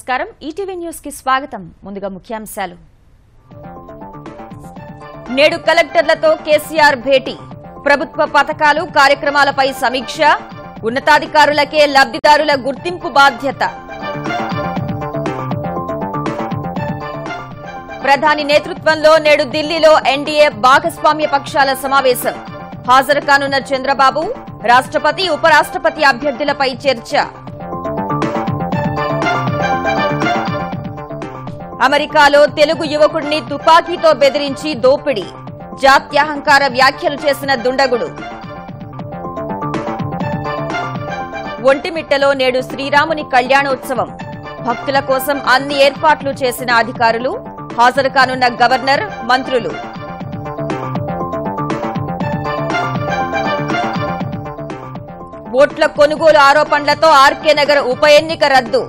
నమస్కారం ETV news కి స్వాగతం ముందుగా ముఖ్యాంశాలు నేడు కలెక్టర్లతో కేసీఆర్ భేటీ ప్రభుత్వ పథకాలు కార్యక్రమాలపై సమీక్ష ఉన్నతాధికారులకే లబ్ధిదారుల గుర్తింపు బాధ్యత ప్రధాని నేతృత్వంలో నేడు ఢిల్లీలో ఎన్డీఏ భాగస్వామ్య పక్షాల సమావేశం హాజరు కానున్న చంద్రబాబు రాష్ట్రపతి ఉపరాష్ట్రపతి అభ్యర్థులపై చర్చ అమెరికాలో తెలుగు యువకుడిని తుపాకీతో బెదిరించి దోపిడీ జాత్యహంకార వ్యాఖ్యలు చేసిన దుండగుడు ఒంటిమిట్టలో నేడు శ్రీరాముని కళ్యాణోత్సవం భక్తుల కోసం అన్ని ఏర్పాట్లు చేసిన అధికారులు హాజరు కానున్న గవర్నర్ మంత్రులు ఓట్ల కొనుగోలు ఆరోపణలతో ఆర్కే నగర్ ఉప ఎన్నిక రద్దు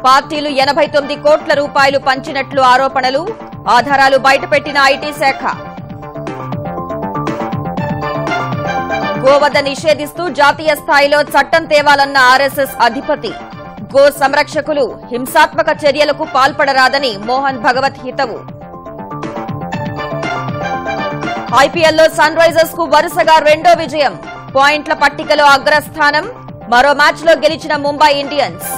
పార్టీలు 89 కోట్ల రూపాయలు పంచినట్లు ఆరోపణలు ఆధారాలు బయటపెట్టిన ఐటీ శాఖ గోవధ నిషేధిస్తూ జాతీయ స్థాయిలో చట్టం తేవాలన్న ఆర్ఎస్ఎస్ అధిపతి గో సంరక్షకులు హింసాత్మక చర్యలకు పాల్పడరాదని మోహన్ భగవత్ హితవు ఐపీఎల్లో సన్ రైజర్స్ కు వరుసగా రెండో విజయం పాయింట్ల పట్టికలో అగ్రస్థానం మరో మ్యాచ్లో గెలిచిన ముంబై ఇండియన్స్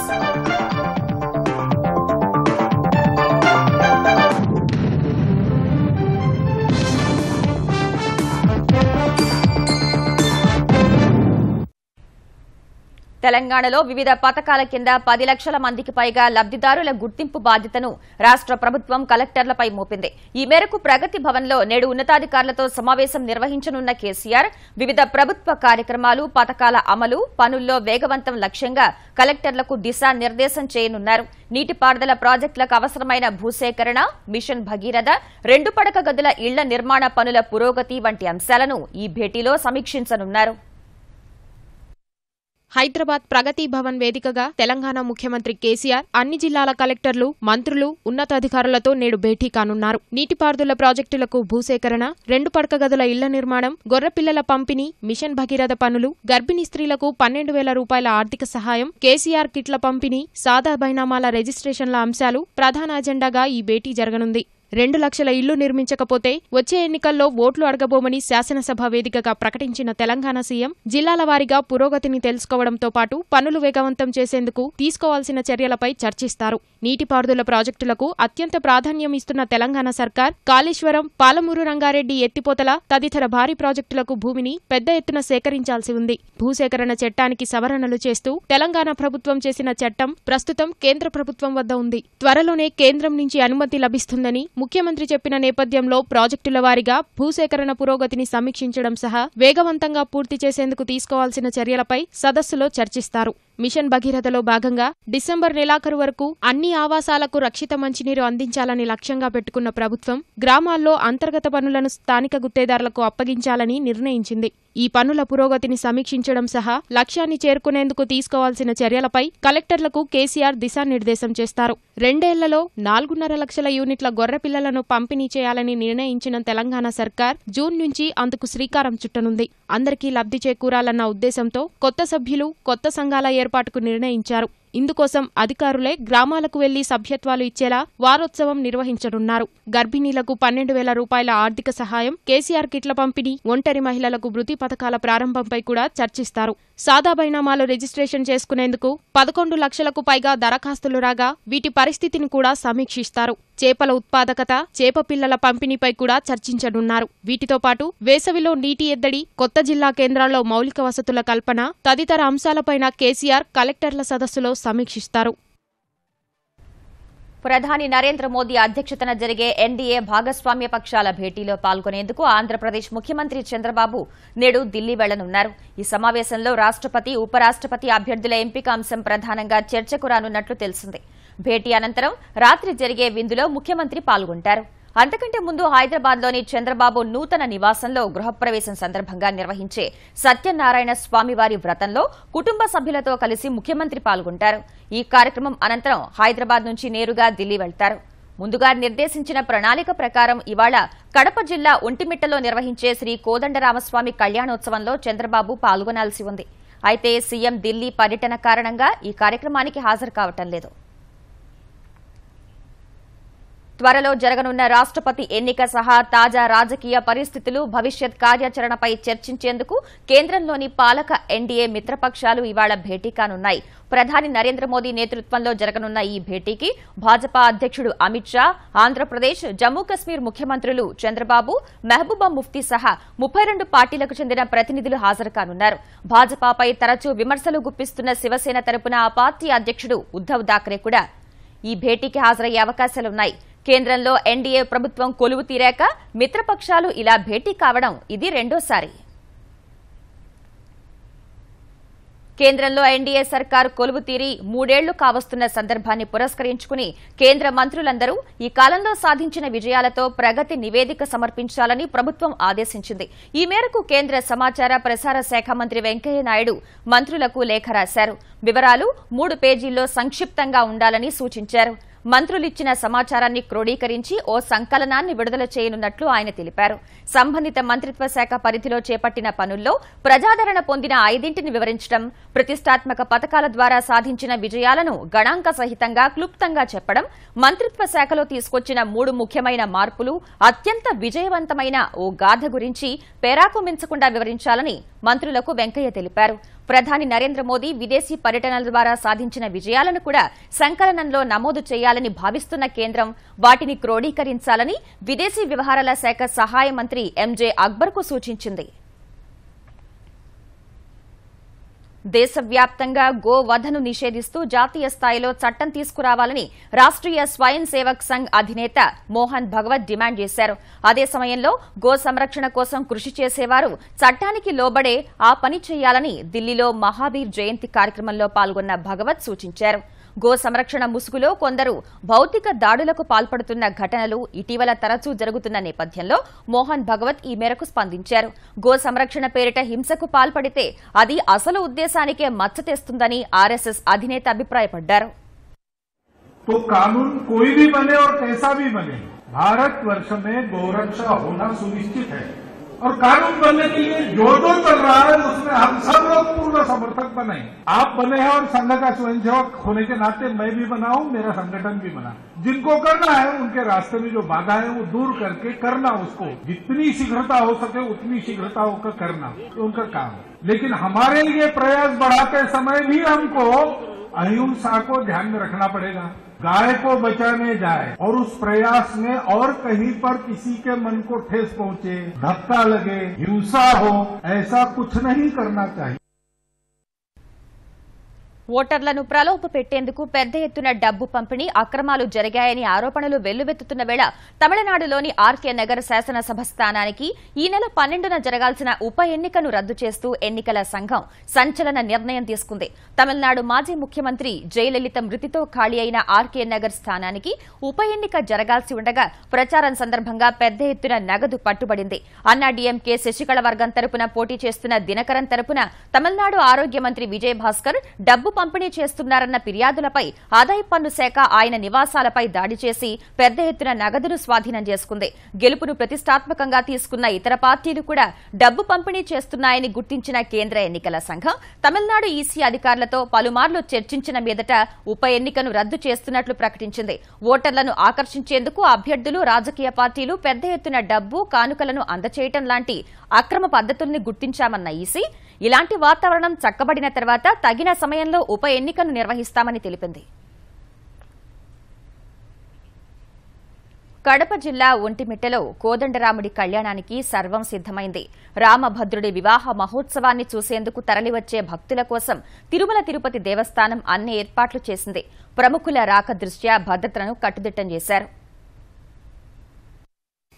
తెలంగాణలో వివిధ పథకాల కింద 10 లక్షల మందికి పైగా లబ్ధిదారుల గుర్తింపు బాధ్యతను రాష్ట్ర ప్రభుత్వం కలెక్టర్లపై మోపింది. ఈ మేరకు ప్రగతి భవన్లో నేడు ఉన్నతాధికారులతో సమావేశం నిర్వహించనున్న కేసీఆర్ వివిధ ప్రభుత్వ కార్యక్రమాలు పథకాల అమలు పనుల్లో వేగవంతం లక్ష్యంగా కలెక్టర్లకు దిశానిర్దేశం చేయనున్నారు. నీటిపారుదల ప్రాజెక్టులకు అవసరమైన భూసేకరణ మిషన్ భగీరథ 2 పడక గదుల ఇళ్ల నిర్మాణ పనుల పురోగతి వంటి అంశాలను ఈ భేటీలో సమీక్షించనున్నారు. హైదరాబాద్ ప్రగతి భవన్ వేదికగా తెలంగాణ ముఖ్యమంత్రి కేసీఆర్ అన్ని జిల్లాల కలెక్టర్లు మంత్రులు ఉన్నతాధికారులతో నేడు భేటీ కానున్నారు. నీటిపారుదల ప్రాజెక్టులకు భూసేకరణ 2 పడక గదుల ఇళ్ల నిర్మాణం గొర్రెపిల్లల పంపిణీ మిషన్ భగీరథ పనులు గర్భిణీ స్త్రీలకు 12,000 రూపాయల ఆర్థిక సహాయం కేసీఆర్ కిట్ల పంపిణీ సాదా బైనామాల రిజిస్ట్రేషన్ల అంశాలు ప్రధాన అజెండాగా ఈ భేటీ జరగనుంది. 2 లక్షల ఇళ్లు నిర్మించకపోతే వచ్చే ఎన్నికల్లో ఓట్లు అడగబోమని శాసనసభ వేదికగా ప్రకటించిన తెలంగాణ సీఎం జిల్లాల వారీగా పురోగతిని తెలుసుకోవడంతో పాటు పనులు వేగవంతం చేసేందుకు తీసుకోవాల్సిన చర్యలపై చర్చిస్తారు. నీటిపారుదల ప్రాజెక్టులకు అత్యంత ప్రాధాన్యం ఇస్తున్న తెలంగాణ సర్కార్ కాళేశ్వరం పాలమూరు రంగారెడ్డి ఎత్తిపోతల తదితర భారీ ప్రాజెక్టులకు భూమిని పెద్ద ఎత్తున సేకరించాల్సి ఉంది. భూసేకరణ చట్టానికి సవరణలు చేస్తూ తెలంగాణ ప్రభుత్వం చేసిన చట్టం ప్రస్తుతం కేంద్ర ప్రభుత్వం వద్ద ఉంది. త్వరలోనే కేంద్రం నుంచి అనుమతి లభిస్తుందని ముఖ్యమంత్రి చెప్పిన నేపథ్యంలో ప్రాజెక్టుల వారీగా భూసేకరణ పురోగతిని సమీక్షించడం సహా వేగవంతంగా పూర్తి చేసేందుకు తీసుకోవాల్సిన చర్యలపై సదస్సులో చర్చిస్తారు. మిషన్ భగీరథలో భాగంగా డిసెంబర్ నెలాఖరు వరకు అన్ని ఆవాసాలకు రక్షిత మంచినీరు అందించాలని లక్ష్యంగా పెట్టుకున్న ప్రభుత్వం గ్రామాల్లో అంతర్గత పనులను స్థానిక గుత్తేదారులకు అప్పగించాలని నిర్ణయించింది. ఈ పనుల పురోగతిని సమీక్షించడం సహా లక్ష్యాన్ని చేరుకునేందుకు తీసుకోవాల్సిన చర్యలపై కలెక్టర్లకు కేసీఆర్ దిశానిర్దేశం చేస్తారు. 2 ఏళ్లలో 4.5 లక్షల యూనిట్ల గొర్రెపిల్లలను పంపిణీ చేయాలని నిర్ణయించిన తెలంగాణ సర్కార్ జూన్ నుంచి అందుకు శ్రీకారం చుట్టనుంది. అందరికీ లబ్ధి చేకూరాలన్న ఉద్దేశంతో కొత్త సభ్యులు కొత్త సంఘాల ఏర్పాటుకు నిర్ణయించారు. ఇందుకోసం అధికారులే గ్రామాలకు వెళ్లి సభ్యత్వాలు ఇచ్చేలా వారోత్సవం నిర్వహించనున్నారు. గర్భిణీలకు 12,000 రూపాయల ఆర్థిక సహాయం కేసీఆర్ కిట్ల పంపిణీ ఒంటరి మహిళలకు వృత్తి పథకాల ప్రారంభంపై కూడా చర్చిస్తారు. సాదా బైనామాలు రిజిస్ట్రేషన్ చేసుకునేందుకు 11 లక్షలకు పైగా దరఖాస్తులు రాగా వీటి పరిస్థితిని కూడా సమీక్షిస్తారు. చేపల ఉత్పాదకత చేప పిల్లల పంపిణీపై కూడా చర్చించనున్నారు. వీటితో పాటు వేసవిలో నీటి ఎద్దడి కొత్త జిల్లా కేంద్రాల్లో మౌలిక వసతుల కల్పన తదితర అంశాలపైన కేసీఆర్ కలెక్టర్ల సదస్సులో సమీక్షిస్తారు. ప్రధాని నరేంద్ర మోదీ అధ్యక్షతన జరిగే ఎన్డీఏ భాగస్వామ్య పక్షాల భేటీలో పాల్గొనేందుకు ఆంధ్రప్రదేశ్ ముఖ్యమంత్రి చంద్రబాబు నేడు ఢిల్లీ వెళ్లనున్నారు. ఈ సమావేశంలో రాష్ట్రపతి ఉపరాష్ట్రపతి అభ్యర్థుల ఎంపిక అంశం ప్రధానంగా చర్చకు రానున్నట్లు తెలిసింది. భేటీ అనంతరం రాత్రి జరిగే విందులో ముఖ్యమంత్రి పాల్గొంటారు. అంతకంటే ముందు హైదరాబాద్లోని చంద్రబాబు నూతన నివాసంలో గృహప్రవేశం సందర్భంగా నిర్వహించే సత్యనారాయణ స్వామివారి వ్రతంలో కుటుంబ సభ్యులతో కలిసి ముఖ్యమంత్రి పాల్గొంటారు. ఈ కార్యక్రమం అనంతరం హైదరాబాద్ నుంచి నేరుగా ఢిల్లీ వెళ్తారు. ముందుగా నిర్దేశించిన ప్రణాళిక ప్రకారం ఇవాళ కడప జిల్లా ఒంటిమిట్టలో నిర్వహించే శ్రీ కోదండరామస్వామి కళ్యాణోత్సవంలో చంద్రబాబు పాల్గొనాల్సి ఉంది. అయితే సీఎం ఢిల్లీ పర్యటన కారణంగా ఈ కార్యక్రమానికి హాజరు కావటం లేదు. త్వరలో జరగనున్న రాష్ట్రపతి ఎన్నిక సహా తాజా రాజకీయ పరిస్థితులు, భవిష్యత్ కార్యాచరణపై చర్చించేందుకు కేంద్రంలోని పాలక ఎన్డీఏ మిత్రపక్షాలు ఇవాళ భేటీ కానున్నాయి. ప్రధాని నరేంద్ర మోదీ నేతృత్వంలో జరగనున్న ఈ భేటీకి భాజపా అధ్యక్షుడు అమిత్ షా, ఆంధ్రప్రదేశ్, జమ్మూ కశ్మీర్ ముఖ్యమంత్రులు చంద్రబాబు, మెహబూబా ముఫ్తీ సహా 32 పార్టీలకు చెందిన ప్రతినిధులు హాజరు కానున్నారు. భాజపాపై తరచూ విమర్శలు గుప్పిస్తున్న శివసేన తరపున ఆ పార్టీ అధ్యక్షుడు ఉద్దవ్ థాక్రే కూడా ఈ భేటీకి హాజరయ్యే అవకాశాలున్నాయి. కేంద్రంలో ఎన్డీఏ ప్రభుత్వం కొలువు తీరాక మిత్రపక్షాలు ఇలా భేటీ కావడం ఇది రెండోసారి. కేంద్రంలో ఎన్డీఏ సర్కారు కొలువు తీరి 3 ఏళ్లు కావస్తున్న సందర్భాన్ని పురస్కరించుకుని కేంద్ర మంత్రులందరూ ఈ కాలంలో సాధించిన విజయాలతో ప్రగతి నివేదిక సమర్పించాలని ప్రభుత్వం ఆదేశించింది. ఈ మేరకు కేంద్ర సమాచార ప్రసార శాఖ మంత్రి వెంకయ్య నాయుడు మంత్రులకు లేఖ రాశారు. వివరాలు 3 పేజీల్లో సంక్షిప్తంగా ఉండాలని సూచించారు. మంత్రులిచ్చిన సమాచారాన్ని క్రోడీకరించి ఓ సంకలనాన్ని విడుదల చేయనున్నట్లు ఆయన తెలిపారు. సంబంధిత మంత్రిత్వ శాఖ పరిధిలో చేపట్టిన పనుల్లో ప్రజాదరణ పొందిన 5ంటిని వివరించడం, ప్రతిష్టాత్మక పథకాల ద్వారా సాధించిన విజయాలను గణాంక సహితంగా క్లుప్తంగా చెప్పడం, మంత్రిత్వ శాఖలో తీసుకొచ్చిన 3 ముఖ్యమైన మార్పులు, అత్యంత విజయవంతమైన ఓ గాథ గురించి పేరాకు మించకుండా వివరించాలని మంత్రులకు వెంకయ్య తెలిపారు. ప్రధాని నరేంద్ర మోదీ విదేశీ పర్యటనల ద్వారా సాధించిన విజయాలను కూడా సంకలనంలో నమోదు చేయాలని భావిస్తున్న కేంద్రం వాటిని క్రోడీకరించాలని విదేశీ వ్యవహారాల శాఖ సహాయ మంత్రి ఎంజే అక్బర్కు సూచించింది. దేశవ్యాప్తంగా గోవధను నిషేధిస్తూ జాతీయ స్థాయిలో చట్టం తీసుకురావాలని రాష్ట్రీయ స్వయం సేవక్ సంఘ్ అధినేత మోహన్ భగవత్ డిమాండ్ చేశారు. అదే సమయంలో గో సంరక్షణ కోసం కృషి చేసేవారు చట్టానికి లోబడే ఆ పని చేయాలని ఢిల్లీలో మహావీర్ జయంతి కార్యక్రమంలో పాల్గొన్న భగవత్ సూచించారు. గో సంరక్షణ ముసుగులో కొందరు భౌతిక దాడులకు పాల్పడుతున్న ఘటనలు ఇటీవల తరచూ జరుగుతున్న నేపథ్యంలో మోహన్ భగవత్ ఈ మేరకు స్పందించారు. గో సంరక్షణ పేరిట హింసకు పాల్పడితే అది అసలు ఉద్దేశానికే మచ్చ తెస్తుందని ఆర్ఎస్ఎస్ అధినేత అభిప్రాయపడ్డారు. तो कानून कोई भी बने और कैसा भी बने, भारतवर्ष में गौरक्षा होना सुनिश्चित है और कानून बनने के लिए जो चल रहा है उसमें हम सब लोग पूर्ण समर्थक बने. आप बने हैं और संघ का स्वयंसेवक होने के नाते मैं भी बना हूं, मेरा संगठन भी बना. जिनको करना है उनके रास्ते में जो बाधा है वो दूर करके करना, उसको जितनी शीघ्रता हो सके उतनी शीघ्रता होकर करना उनका काम है. लेकिन हमारे ये प्रयास बढ़ाते समय भी हमको अहिंसा को ध्यान में रखना पड़ेगा. गाय को बचाने जाए और उस प्रयास में और कहीं पर किसी के मन को ठेस पहुंचे, धक्का लगे, हिंसा हो, ऐसा कुछ नहीं करना चाहिए. ఓటర్లను ప్రలోభ పెట్టేందుకు పెద్ద ఎత్తున డబ్బు పంపిణీ, అక్రమాలు జరిగాయని ఆరోపణలు వెల్లువెత్తుతున్న వేళ తమిళనాడులోని ఆర్కే నగర్ శాసనసభ స్థానానికి ఈ నెల 12న జరగాల్సిన ఉప ఎన్నికను రద్దు చేస్తూ ఎన్నికల సంఘం సంచలన నిర్ణయం తీసుకుంది. తమిళనాడు మాజీ ముఖ్యమంత్రి జయలలిత మృతితో ఖాళీ అయిన ఆర్కే నగర్ స్థానానికి ఉప ఎన్నిక జరగాల్సి ఉండగా ప్రచారం సందర్భంగా పెద్ద ఎత్తున నగదు పట్టుబడింది. అన్నాడీఎంకే శశికళ వర్గం తరపున పోటీ చేస్తున్న దినకరన్ తరపున తమిళనాడు ఆరోగ్య మంత్రి విజయభాస్కర్ డబ్బు పంపిణీ చేస్తున్నారన్న ఫిర్యాదులపై ఆదాయ పన్ను శాఖ ఆయన నివాసాలపై దాడి చేసి పెద్ద ఎత్తున నగదును స్వాధీనం చేసుకుంది. గెలుపును ప్రతిష్టాత్మకంగా తీసుకున్న ఇతర పార్టీలు కూడా డబ్బు పంపిణీ చేస్తున్నాయని గుర్తించిన కేంద్ర ఎన్నికల సంఘం తమిళనాడు ఈసీ అధికారులతో పలుమార్లు చర్చించిన మీదట ఉప ఎన్నికను రద్దు చేస్తున్నట్లు ప్రకటించింది. ఓటర్లను ఆకర్షించేందుకు అభ్యర్థులు, రాజకీయ పార్టీలు పెద్ద ఎత్తున డబ్బు, కానుకలను అందచేయటం లాంటి అక్రమ పద్ధతుల్ని గుర్తించామన్న ఈసీ ఇలాంటి వాతావరణం చక్కబడిన తర్వాత తగిన సమయంలో ఉప ఎన్నికను నిర్వహిస్తామని తెలిపింది. కడప జిల్లా ఒంటిమిట్టలో కోదండరాముడి కళ్యాణానికి సర్వం సిద్దమైంది. రామభద్రుడి వివాహ మహోత్సవాన్ని చూసేందుకు తరలివచ్చే భక్తుల కోసం తిరుమల తిరుపతి దేవస్థానం అన్ని ఏర్పాట్లు చేసింది. ప్రముఖుల రాక దృష్ట్యా భద్రతను కట్టుదిట్టం చేశారు.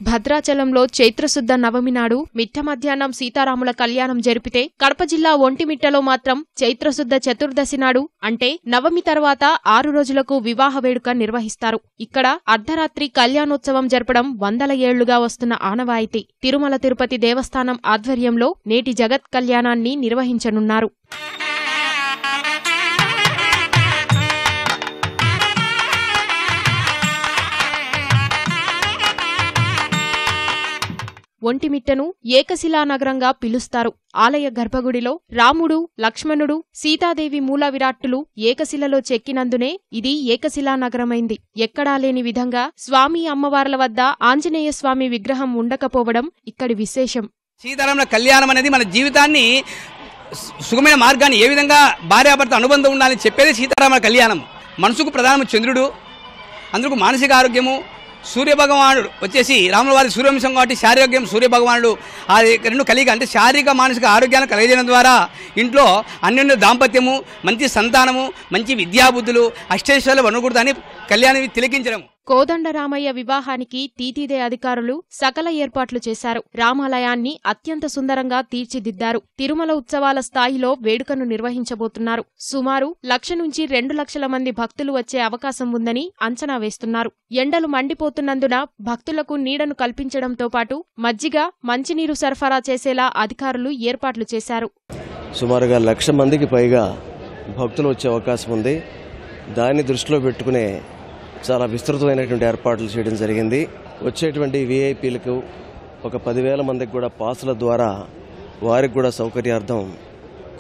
భద్రాచలంలో చైత్రశుద్ధ నవమి నాడు మిట్ట మధ్యాహ్నం సీతారాముల కళ్యాణం జరిపితే కడప జిల్లా ఒంటిమిట్టలో మాత్రం చైత్రశుద్ధ చతుర్దశి నాడు అంటే నవమి తర్వాత 6 రోజులకు వివాహ వేడుక నిర్వహిస్తారు. ఇక్కడ అర్ధరాత్రి కళ్యాణోత్సవం జరపడం వందల ఏళ్లుగా వస్తున్న ఆనవాయితీ. తిరుమల తిరుపతి దేవస్థానం ఆధ్వర్యంలో నేటి జగత్ కళ్యాణాన్ని నిర్వహించనున్నారు. ఒంటిమిట్టను ఏకశిలానగరంగా పిలుస్తారు. ఆలయ గర్భగుడిలో రాముడు, లక్ష్మణుడు, సీతాదేవి మూల విరాట్టులు ఏకశిలలో చెక్కినందునే ఇది ఏకశిలానగరమైంది. ఎక్కడా లేని విధంగా స్వామి అమ్మవార్ల వద్ద ఆంజనేయ స్వామి విగ్రహం ఉండకపోవడం ఇక్కడి విశేషం. సీతారాముల కళ్యాణం అనేది మన జీవితాన్ని సుగమైన మార్గాన్ని ఏ విధంగా భార్యాభర్త అనుబంధం ఉండాలని చెప్పేది సీతారాముల కళ్యాణం. మనసుకు ప్రధానము చంద్రుడు, అందుకు మానసిక ఆరోగ్యము సూర్యభగవానుడు వచ్చేసి రాముల వారి సూర్యవంశం కాబట్టి శారీరక్యం సూర్యభగవానుడు ఆ రెండు కలిగి అంటే శారీరక మానసిక ఆరోగ్యాన్ని కలిగజేయడం ద్వారా ఇంట్లో అన్యోన్య దాంపత్యము, మంచి సంతానము, మంచి విద్యాబుద్ధులు, అష్టైశ్వర్యాలు అనుకూడదని కళ్యాణాన్ని తిలకించడం. కోదండరామయ్య వివాహానికి తీతీదే అధికారులు సకల ఏర్పాట్లు చేశారు. రామాలయాన్ని అత్యంత సుందరంగా తీర్చిదిద్దారు. తిరుమల ఉత్సవాల స్థాయిలో వేడుకను నిర్వహించబోతున్నారు. సుమారు 1,00,000 నుంచి 2,00,000 మంది భక్తులు వచ్చే అవకాశం ఉందని అంచనా వేస్తున్నారు. ఎండలు మండిపోతున్నందున భక్తులకు నీడను కల్పించడంతో పాటు మజ్జిగ, మంచినీరు సరఫరా చేసేలా అధికారులు ఏర్పాట్లు చేశారు. సుమారుగా 1,00,000 మందికి పైగా భక్తులు వచ్చే అవకాశం ఉంది. దాన్ని దృష్టిలో పెట్టుకునే చాలా విస్తృతమైనటువంటి ఏర్పాట్లు చేయడం జరిగింది. వచ్చేటువంటి వీఐపీలకు ఒక 10,000 మందికి కూడా పాసుల ద్వారా వారికి కూడా సౌకర్యార్థం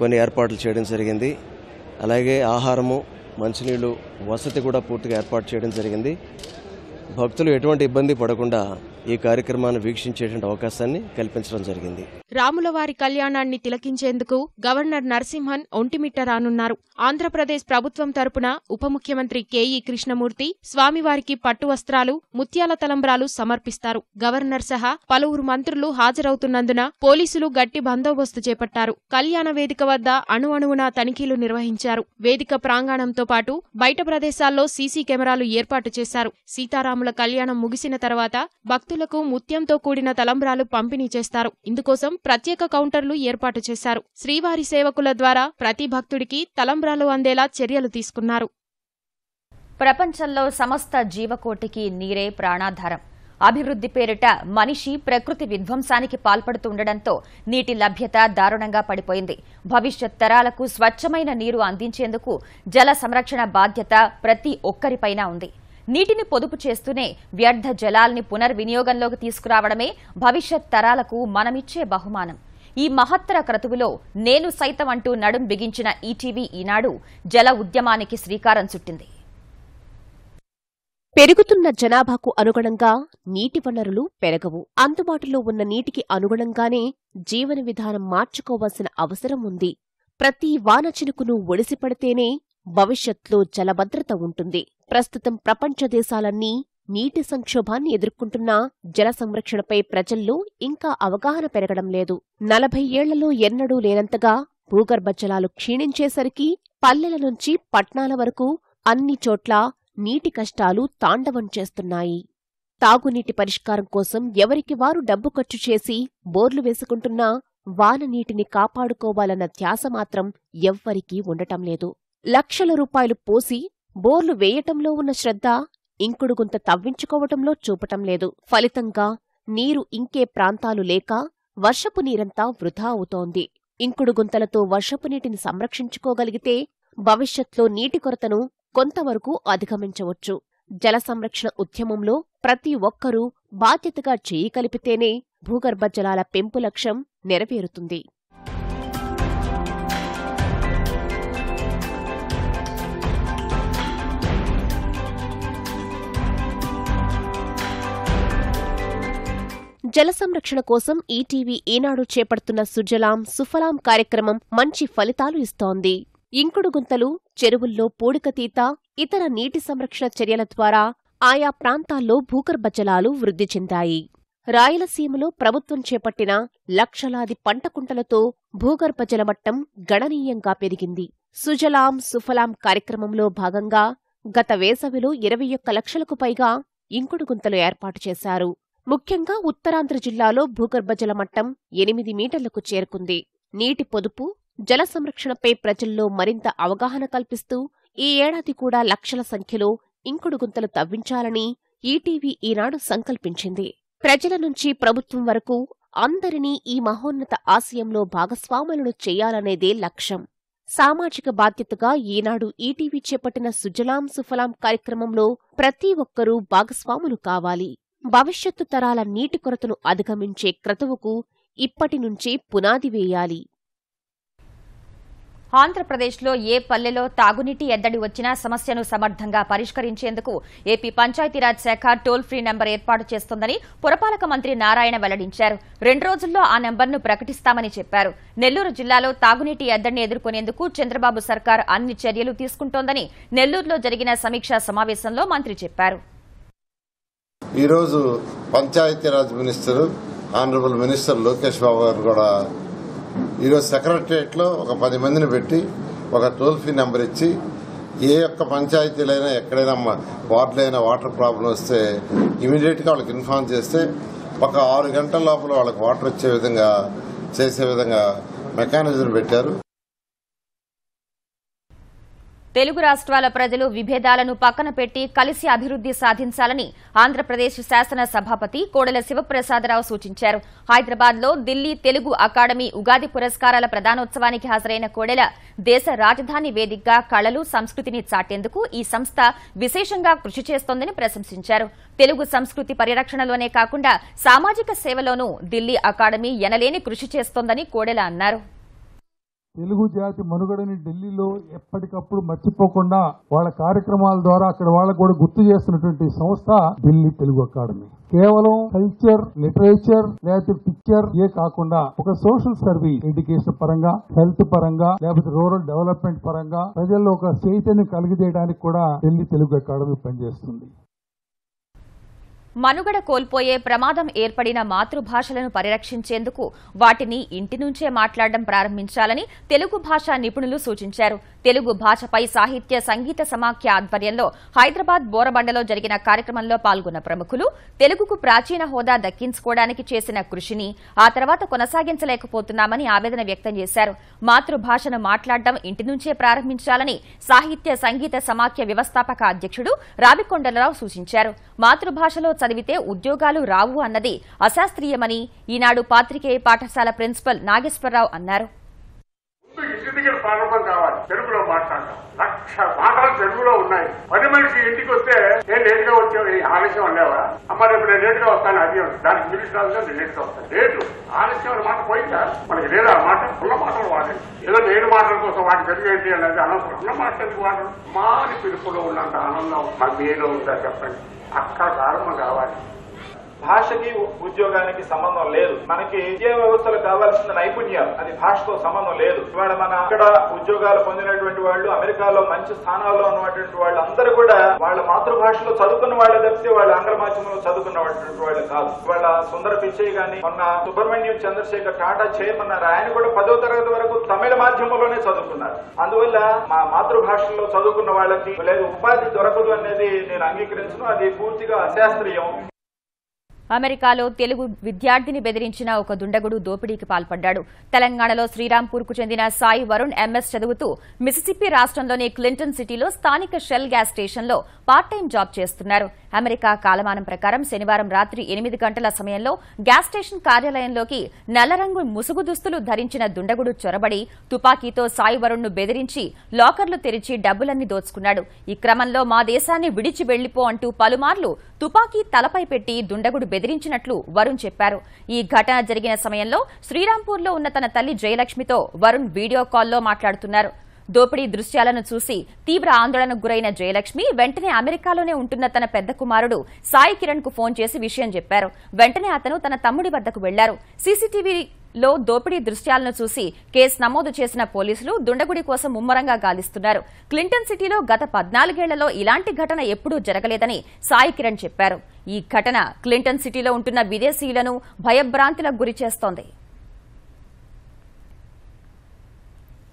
కొన్ని ఏర్పాట్లు చేయడం జరిగింది. అలాగే ఆహారము, మంచినీళ్లు, వసతి కూడా పూర్తిగా ఏర్పాటు చేయడం జరిగింది. భక్తులు ఎటువంటి ఇబ్బంది పడకుండా ఈ కార్యక్రమాన్ని వీక్షించేటువంటి అవకాశాన్ని కల్పించడం జరిగింది. రాములవారి కళ్యాణాన్ని తిలకించేందుకు గవర్నర్ నరసింహన్ ఒంటిమిట్ట రానున్నారు. ఆంధ్రప్రదేశ్ ప్రభుత్వం తరపున ఉప ముఖ్యమంత్రి కెఈ కృష్ణమూర్తి స్వామివారికి పట్టు వస్త్రాలు, ముత్యాల తలంబ్రాలు సమర్పిస్తారు. గవర్నర్ సహా పలువురు మంత్రులు హాజరవుతున్నందున పోలీసులు గట్టి బందోబస్తు చేపట్టారు. కళ్యాణ వేదిక వద్ద అణువణువునా తనిఖీలు నిర్వహించారు. వేదిక ప్రాంగణంతో పాటు బయట ప్రదేశాల్లో సీసీ కెమెరాలు ఏర్పాటు చేశారు. సీతారాముల కళ్యాణం ముగిసిన తర్వాత భక్తులకు ముత్యంతో కూడిన తలంబ్రాలు పంపిణీ చేస్తారు. ఇందుకోసం ప్రత్యేక కౌంటర్లు ఏర్పాటు చేశారు. శ్రీవారి సేవకుల ద్వారా ప్రతి భక్తుడికి తలంబ్రాలు అందేలా చర్యలు తీసుకున్నారు. ప్రపంచంలో సమస్త జీవకోటికి నీరే ప్రాణాధారం. అభివృద్ధి పేరిట మనిషి ప్రకృతి విధ్వంసానికి పాల్పడుతుండటంతో నీటి లభ్యత దారుణంగా పడిపోయింది. భవిష్యత్ తరాలకు స్వచ్ఛమైన నీరు అందించేందుకు జల సంరక్షణ బాధ్యత ప్రతి ఒక్కరిపైనా ఉంది. నీటిని పొదుపు చేస్తూనే వ్యర్థ జలాల్ని పునర్వినియోగంలోకి తీసుకురావడమే భవిష్యత్ తరాలకు మనమిచ్చే బహుమానం. ఈ మహత్తర క్రతువులో నేను సైతం అంటూ నడుం బిగించిన ఈటీవీ ఈనాడు జల ఉద్యమానికి శ్రీకారం చుట్టింది. పెరుగుతున్న జనాభాకు అనుగుణంగా నీటి వనరులు పెరగవు. అందుబాటులో ఉన్న నీటికి అనుగుణంగానే జీవన విధానం మార్చుకోవాల్సిన అవసరం ఉంది. ప్రతి వాన చినుకును ఒడిసిపడితేనే భవిష్యత్లో జలభద్రత ఉంటుంది. ప్రస్తుతం ప్రపంచ దేశాలన్నీ నీటి సంక్షోభాన్ని ఎదుర్కొంటున్నా జల సంరక్షణపై ప్రజల్లో ఇంకా అవగాహన పెరగడం లేదు. 40 ఏళ్లలో ఎన్నడూ లేనంతగా భూగర్భ జలాలు క్షీణించేసరికి పల్లెల నుంచి పట్నాల వరకు అన్ని చోట్ల నీటి కష్టాలు తాండవం చేస్తున్నాయి. తాగునీటి పరిష్కారం కోసం ఎవరికి వారు డబ్బు ఖర్చు చేసి బోర్లు వేసుకుంటున్నా వాన నీటిని కాపాడుకోవాలన్న ధ్యాస మాత్రం ఎవ్వరికీ ఉండటం లేదు. లక్షల రూపాయలు పోసి బోర్లు వేయటంలో ఉన్న శ్రద్ధ ఇంకుడుగుంత తవ్వించుకోవటంలో చూపటం లేదు. ఫలితంగా నీరు ఇంకే ప్రాంతాలు లేక వర్షపు నీరంతా వృధా అవుతోంది. ఇంకుడుగుంతలతో వర్షపు నీటిని సంరక్షించుకోగలిగితే భవిష్యత్లో నీటి కొరతను కొంతవరకు అధిగమించవచ్చు. జల సంరక్షణ ఉద్యమంలో ప్రతి ఒక్కరూ బాధ్యతగా చేయి కలిపితేనే భూగర్భ జలాల పెంపు లక్ష్యం నెరవేరుతుంది. జల సంరక్షణ కోసం ఈటీవీ ఈనాడు చేపడుతున్న సుజలాం సుఫలాం కార్యక్రమం మంచి ఫలితాలు ఇస్తోంది. ఇంకుడు గుంతలు, చెరువుల్లో పూడికతీత, ఇతర నీటి సంరక్షణ చర్యల ద్వారా ఆయా ప్రాంతాల్లో భూగర్భ జలాలు వృద్ధి చెందాయి. రాయలసీమలో ప్రభుత్వం చేపట్టిన లక్షలాది పంటకుంటలతో భూగర్భ జలమట్టం గణనీయంగా పెరిగింది. సుజలాం సుఫలాం కార్యక్రమంలో భాగంగా గత వేసవిలో 21 లక్షలకు పైగా ఇంకుడు గుంతలు ఏర్పాటు చేశారు. ముఖ్యంగా ఉత్తరాంధ్ర జిల్లాలో భూగర్భ జలమట్టం 8 మీటర్లకు చేరుకుంది. నీటి పొదుపు, జల సంరక్షణపై ప్రజల్లో మరింత అవగాహన కల్పిస్తూ ఈ ఏడాది కూడా లక్షల సంఖ్యలో ఇంకుడు గుంతలు తవ్వించాలని ఈటీవీ ఈనాడు సంకల్పించింది. ప్రజల నుంచి ప్రభుత్వం వరకు అందరినీ ఈ మహోన్నత ఆశయంలో భాగస్వాములను చేయాలనేదే లక్ష్యం. సామాజిక బాధ్యతగా ఈనాడు ఈటీవీ చేపట్టిన సుజలాం సుఫలాం కార్యక్రమంలో ప్రతి ఒక్కరూ భాగస్వాములు కావాలి. భవిష్యత్తు తరాల నీటి కొరతను అధిగమించే క్రతువుకు ఇప్పటి నుంచే పునాది వేయాలి. ఆంధ్రప్రదేశ్లో ఏ పల్లెలో తాగునీటి ఎద్దడి వచ్చినా సమస్యను సమర్థంగా పరిష్కరించేందుకు ఏపీ పంచాయతీరాజ్ శాఖ టోల్ ఫ్రీ నెంబర్ ఏర్పాటు చేస్తోందని పురపాలక మంత్రి నారాయణ వెల్లడించారు. 2 రోజుల్లో ఆ నెంబర్ను ప్రకటిస్తామని చెప్పారు. నెల్లూరు జిల్లాలో తాగునీటి ఎద్దడిని ఎదుర్కొనేందుకు చంద్రబాబు సర్కార్ అన్ని చర్యలు తీసుకుంటోందని నెల్లూరులో జరిగిన సమీక్షా సమావేశంలో మంత్రి చెప్పారు. ఈరోజు Panchayati Raj minister honourable minister Lokesh Babu గారు కూడా ఈరోజు సెక్రటరియట్ లో ఒక 10 మందిని పెట్టి ఒక టోల్ ఫ్రీ నెంబర్ ఇచ్చి ఏ ఒక్క పంచాయతీలైనా ఎక్కడైనా వార్డులో అయినా వాటర్ ప్రాబ్లం వస్తే ఇమీడియట్ గా వాళ్ళకి ఇన్ఫార్మ్ చేస్తే ఒక 6 గంటల లోపల వాళ్ళకి వాటర్ వచ్చే విధంగా చేసే విధంగా మెకానిజం పెట్టారు. తెలుగు రాష్ట్రాల ప్రజలు విభేదాలను పక్కన పెట్టి కలిసి అభివృద్ది సాధించాలని ఆంధ్రప్రదేశ్ శాసన సభాపతి కోడెల శివప్రసాదరావు సూచించారు. హైదరాబాద్లో ఢిల్లీ తెలుగు అకాడమీ ఉగాది పురస్కారాల ప్రదానోత్సవానికి హాజరైన కోడెల దేశ రాజధాని వేదికగా కళలు, సంస్కృతిని చాటేందుకు ఈ సంస్థ విశేషంగా కృషి చేస్తోందని ప్రశంసించారు. తెలుగు సంస్కృతి పరిరక్షణలోనే కాకుండా సామాజిక సేవలోనూ ఢిల్లీ అకాడమీ ఎనలేని కృషి చేస్తోందని కోడెల అన్నారు. తెలుగు జాతి మనుగడని ఢిల్లీలో ఎప్పటికప్పుడు మర్చిపోకుండా వాళ్ళ కార్యక్రమాల ద్వారా అక్కడ వాళ్ళకు కూడా గుర్తు చేస్తున్నటువంటి సంస్థ ఢిల్లీ తెలుగు అకాడమీ. కేవలం కల్చర్, లిటరేచర్ లేకపోతే పిక్చర్ కాకుండా ఒక సోషల్ సర్వీస్, ఎడ్యుకేషన్ పరంగా, హెల్త్ పరంగా, లేకపోతే రూరల్ డెవలప్మెంట్ పరంగా ప్రజల్లో ఒక చైతన్యం కలిగజేయడానికి కూడా ఢిల్లీ తెలుగు అకాడమీ పనిచేస్తుంది. మనుగడ కోల్పోయే ప్రమాదం ఏర్పడిన మాతృభాషలను పరిరక్షించేందుకు వాటిని ఇంటి నుంచే మాట్లాడడం ప్రారంభించాలని తెలుగు భాషా నిపుణులు సూచించారు. తెలుగు భాషపై సాహిత్య సంగీత సమాఖ్య ఆధ్వర్యంలో హైదరాబాద్ బోరబండలో జరిగిన కార్యక్రమంలో పాల్గొన్న ప్రముఖులు తెలుగుకు ప్రాచీన హోదా దక్కించుకోవడానికి చేసిన కృషిని ఆ తర్వాత కొనసాగించలేకపోతున్నామని ఆవేదన వ్యక్తం చేశారు. మాతృభాషను మాట్లాడడం ఇంటి నుంచే ప్రారంభించాలని సాహిత్య సంగీత సమాఖ్య వ్యవస్థాపక అధ్యక్షుడు రావికొండలరావు సూచించారు. మాతృభాషలో చదివితే ఉద్యోగాలు రావు అన్నది అశాస్త్రీయమని ఈనాడు పాత్రికేయ పాఠశాల ప్రిన్సిపల్ నాగేశ్వరరావు అన్నారు. ఇంటి దగ్గర ప్రారంభం కావాలి. తెలుగులో మాట్లాడటం 1,00,000 మాటలు తెలుగులో ఉన్నాయి. 10 మనిషి ఇంటికి వస్తే నేను లేట్ గా వచ్చావు, ఆలస్యం ఉండేవా అమ్మ, రేపు నేను లేట్ గా వస్తాను, అది దానికి ఇంగ్లీష్ రాదు, నేను లేట్ గా వస్తాను. లేటు ఆలస్యం అనే మాట పోయిందా? మనకి లేదా మాట? ఉన్న మాటలు వాడండి. ఏదో నేను మాటల కోసం వాటి తెలుగు ఏంటి అనేది అనవసరం. ఉన్న మాట ఎందుకు వాడరు? మాని పిలుపులో ఉన్నంత ఆనందం మన మీలో ఉందా చెప్పండి. అక్కడ ప్రారంభం కావాలి. భాషకి ఉద్యోగానికి సంబంధం లేదు. మనకి విద్యా వ్యవస్థలో కావాల్సిన నైపుణ్యాలు, అది భాషతో సంబంధం లేదు. ఇవాళ మన ఇక్కడ ఉద్యోగాలు పొందినటువంటి వాళ్ళు, అమెరికాలో మంచి స్థానాల్లో ఉన్నటువంటి వాళ్ళు అందరూ కూడా వాళ్ళ మాతృభాషలో చదువుకున్న వాళ్ళే తప్పితే వాళ్ళ ఆంగ్ల మాధ్యమంలో చదువుకున్నటువంటి వాళ్ళు కాదు. ఇవాళ సుందర పిచ్చయ్య గాని, మొన్న సుబ్రహ్మణ్యం చంద్రశేఖర్ టాటా చైర్మన్, ఆయన కూడా 10వ తరగతి వరకు తమిళ మాధ్యమంలోనే చదువుకున్నారు. అందువల్ల మా మాతృభాషలో చదువుకున్న వాళ్ళకి లేదు ఉపాధి దొరకదు అనేది నేను అంగీకరించను. అది పూర్తిగా అశాస్త్రీయం. అమెరికాలో తెలుగు విద్యార్థిని బెదిరించిన ఒక దుండగుడు దోపిడీకి పాల్పడ్డాడు. తెలంగాణలో శ్రీరాంపూర్కు చెందిన సాయి వరుణ్ ఎంఎస్ చదువుతూ మిసిసిప్పి రాష్ట్రంలోని క్లింటన్ సిటీలో స్థానిక షెల్ గ్యాస్ స్టేషన్లో పార్ట్ టైం జాబ్ చేస్తున్నారు. అమెరికా కాలమానం ప్రకారం శనివారం రాత్రి 8 గంటల సమయంలో గ్యాస్ స్టేషన్ కార్యాలయంలోకి నల్లరంగు ముసుగు దుస్తులు ధరించిన దుండగుడు చొరబడి తుపాకీతో సాయి వరుణ్ను బెదిరించి లాకర్లు తెరిచి డబ్బులన్నీ దోచుకున్నాడు. ఈ క్రమంలో మా దేశాన్ని విడిచి వెళ్లిపో అంటూ పలుమార్లు తుపాకీ తలపై పెట్టి దుండగుడు బెదిరించినట్లు వరుణ్ చెప్పారు. ఈ ఘటన జరిగిన సమయంలో శ్రీరాంపూర్లో ఉన్న తన తల్లి జయలక్ష్మితో వరుణ్ వీడియో కాల్లో మాట్లాడుతున్నారు. దోపిడీ దృశ్యాలను చూసి తీవ్ర ఆందోళనకు గురైన జయలక్ష్మి వెంటనే అమెరికాలోనే ఉంటున్న తన పెద్ద కుమారుడు సాయి కిరణ్ కు ఫోన్ చేసి విషయం చెప్పారు. వెంటనే అతను తన తమ్ముడి వద్దకు వెళ్లారు. సీసీటీవీలో దోపిడీ దృశ్యాలను చూసి కేసు నమోదు చేసిన పోలీసులు దుండగుడి కోసం ముమ్మరంగా గాలిస్తున్నారు. క్లింటన్ సిటీలో గత 14 ఏళ్లలో ఇలాంటి ఘటన ఎప్పుడూ జరగలేదని సాయి కిరణ్ చెప్పారు. ఈ ఘటన క్లింటన్ సిటీలో ఉంటున్న విదేశీయులను భయభ్రాంతులకు గురిచేస్తోంది.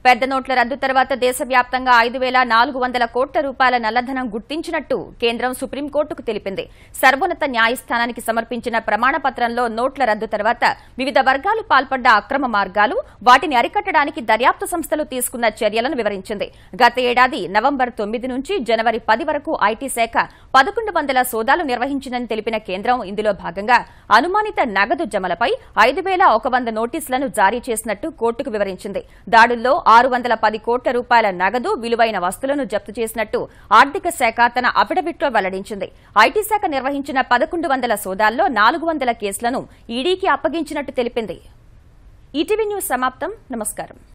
పెద్ద నోట్ల రద్దు తర్వాత దేశవ్యాప్తంగా 5,400 కోట్ల రూపాయల నల్లధనం గుర్తించినట్టు కేంద్రం సుప్రీంకోర్టుకు తెలిపింది. సర్వోన్నత న్యాయస్థానానికి సమర్పించిన ప్రమాణపత్రంలో నోట్ల రద్దు తర్వాత వివిధ వర్గాలు పాల్పడ్డ అక్రమ మార్గాలు, వాటిని అరికట్టడానికి దర్యాప్తు సంస్థలు తీసుకున్న చర్యలను వివరించింది. గత ఏడాది నవంబర్ 9 నుంచి జనవరి 10 వరకు ఐటీ శాఖ 1100 సోదాలు నిర్వహించిందని తెలిపిన కేంద్రం ఇందులో భాగంగా అనుమానిత నగదు జమలపై 5100 నోటీసులను జారీ చేసినట్టు కోర్టుకు వివరించింది. దాడుల్లో 610 కోట్ల రూపాయల నగదు, విలువైన వస్తువులను జప్తు చేసినట్టు ఆర్థిక శాఖ తన అఫిడవిట్లో వెల్లడించింది. ఐటీ శాఖ నిర్వహించిన 1100 సోదాల్లో 400 కేసులను ఈడీకి అప్పగించినట్టు తెలిపింది. ఈటీవీ న్యూస్ సమాప్తం. నమస్కారం.